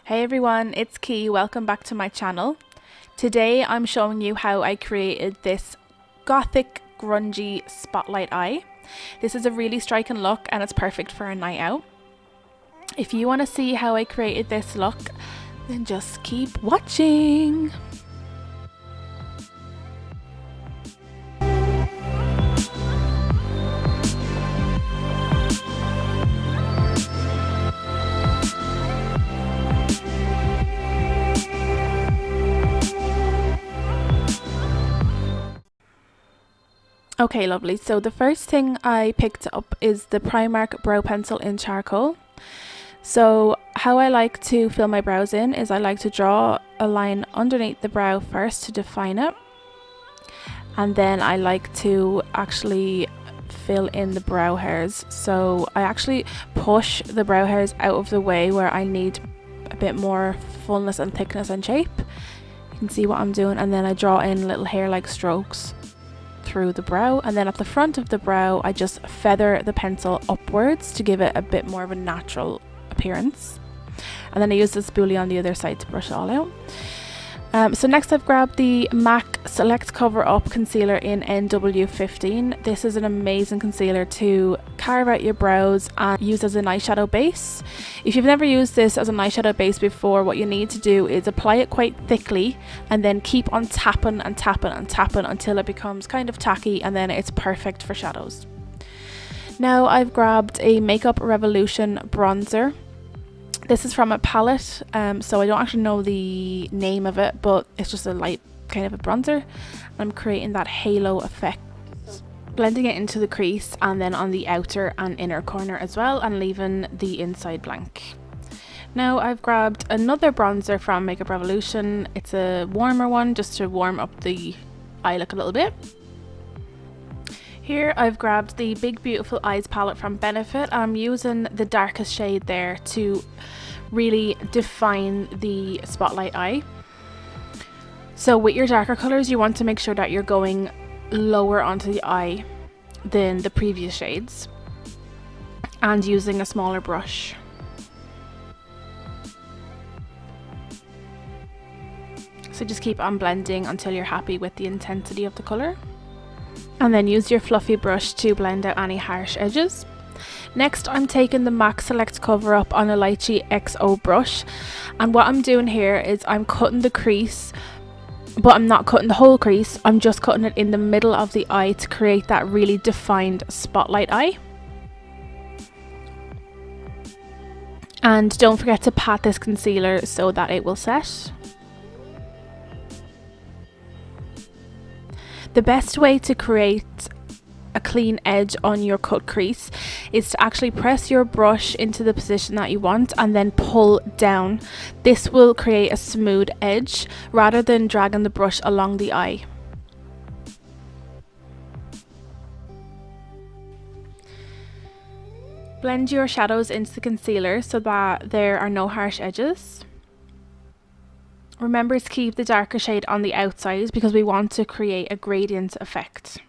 Hey everyone, it's Key. Welcome back to my channel. Today I'm showing you how I created this gothic grungy spotlight eye. This is a really striking look and it's perfect for a night out. If you want to see how I created this look, then just keep watching. Okay, lovely. So the first thing I picked up is the Primark brow pencil in charcoal. So how I like to fill my brows in is I like to draw a line underneath the brow first to define it. And then I like to actually fill in the brow hairs. So I actually push the brow hairs out of the way where I need a bit more fullness and thickness and shape. You can see what I'm doing, and then I draw in little hair-like strokes through the brow, and then at the front of the brow I just feather the pencil upwards to give it a bit more of a natural appearance, and then I use the spoolie on the other side to brush it all out. So next I've grabbed the MAC Select Cover Up Concealer in NW15. This is an amazing concealer to carve out your brows and use as an eyeshadow base. If you've never used this as an eyeshadow base before, what you need to do is apply it quite thickly and then keep on tapping and tapping and tapping until it becomes kind of tacky, and then it's perfect for shadows. Now I've grabbed a Makeup Revolution bronzer. This is from a palette, so I don't actually know the name of it, but it's just a light kind of a bronzer. I'm creating that halo effect, blending it into the crease and then on the outer and inner corner as well, and leaving the inside blank. Now I've grabbed another bronzer from Makeup Revolution. It's a warmer one just to warm up the eye look a little bit. Here I've grabbed the Big Beautiful Eyes palette from Benefit. I'm using the darkest shade there to really define the spotlight eye. So with your darker colours you want to make sure that you're going lower onto the eye than the previous shades and using a smaller brush. So just keep on blending until you're happy with the intensity of the colour. And then use your fluffy brush to blend out any harsh edges. Next I'm taking the MAC Select Cover Up on a Lychee XO brush, and what I'm doing here is I'm cutting the crease, but I'm not cutting the whole crease, I'm just cutting it in the middle of the eye to create that really defined spotlight eye. And don't forget to pat this concealer so that it will set. The best way to create a clean edge on your cut crease is to actually press your brush into the position that you want and then pull down. This will create a smooth edge rather than dragging the brush along the eye. Blend your shadows into the concealer so that there are no harsh edges. Remember to keep the darker shade on the outside because we want to create a gradient effect.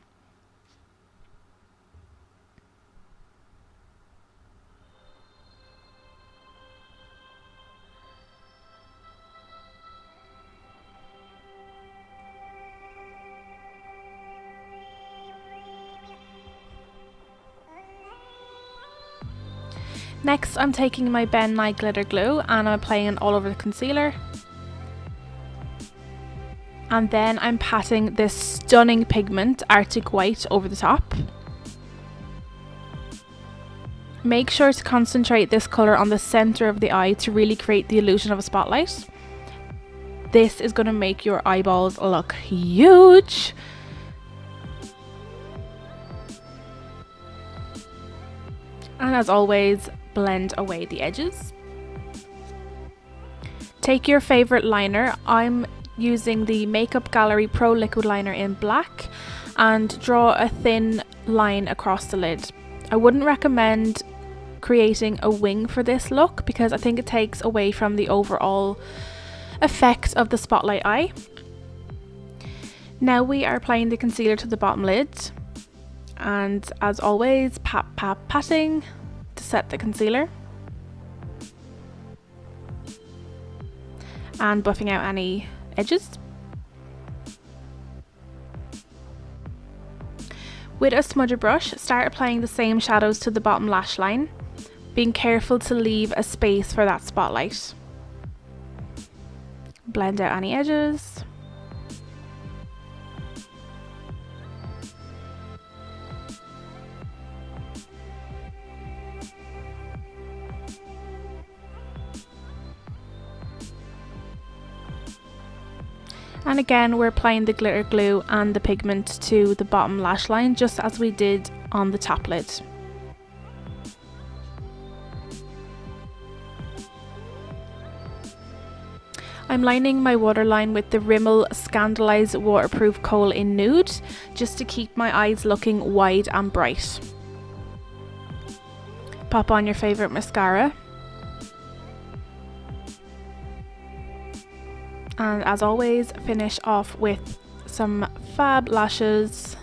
Next I'm taking my Nye Glitter Glue and I'm applying it all over the concealer. And then I'm patting this stunning pigment, Arctic White, over the top. Make sure to concentrate this colour on the centre of the eye to really create the illusion of a spotlight. This is going to make your eyeballs look huge. And as always, blend away the edges. Take your favourite liner. I'm using the Makeup Gallery Pro Liquid Liner in black, and draw a thin line across the lid. I wouldn't recommend creating a wing for this look because I think it takes away from the overall effect of the spotlight eye. Now we are applying the concealer to the bottom lid, and as always, patting to set the concealer. and buffing out any edges. With a smudger brush, start applying the same shadows to the bottom lash line, being careful to leave a space for that spotlight. Blend out any edges. And again, we're applying the glitter glue and the pigment to the bottom lash line, just as we did on the top lid. I'm lining my waterline with the Rimmel Scandaleyes Waterproof Kohl in Nude, just to keep my eyes looking wide and bright. Pop on your favourite mascara. And as always, finish off with some fab lashes.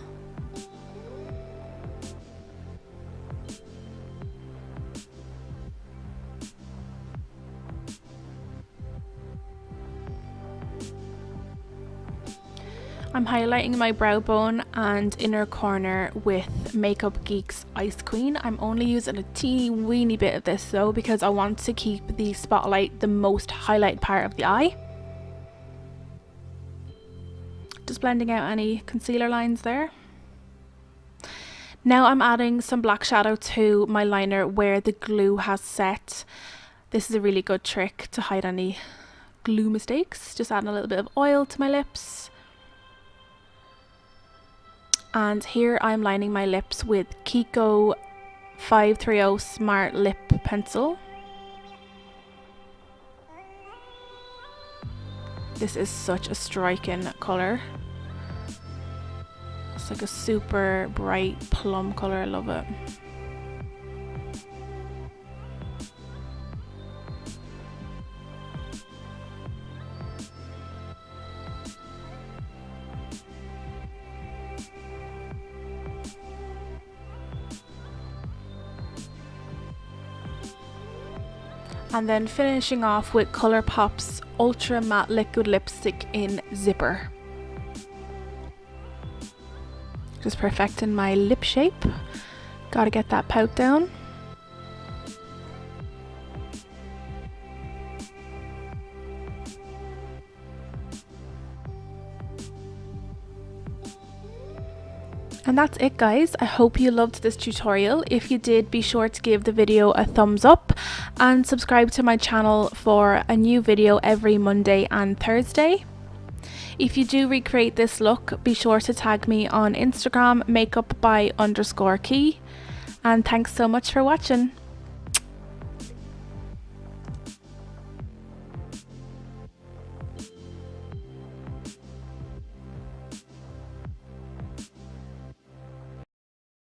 I'm highlighting my brow bone and inner corner with Makeup Geek's Ice Queen. I'm only using a teeny weeny bit of this though, because I want to keep the spotlight the most highlighted part of the eye. Just blending out any concealer lines there. Now I'm adding some black shadow to my liner where the glue has set. This is a really good trick to hide any glue mistakes. Just adding a little bit of oil to my lips. And here I'm lining my lips with KOHL 530 Smart Lip Pencil. This is such a striking colour. It's like a super bright plum colour, I love it. And then finishing off with Colourpop's Ultra Matte Liquid Lipstick in Zipper. Just perfecting my lip shape. Gotta get that pout down. And that's it guys, I hope you loved this tutorial. If you did, be sure to give the video a thumbs up and subscribe to my channel for a new video every Monday and Thursday. If you do recreate this look, be sure to tag me on Instagram, makeupby_key. And thanks so much for watching.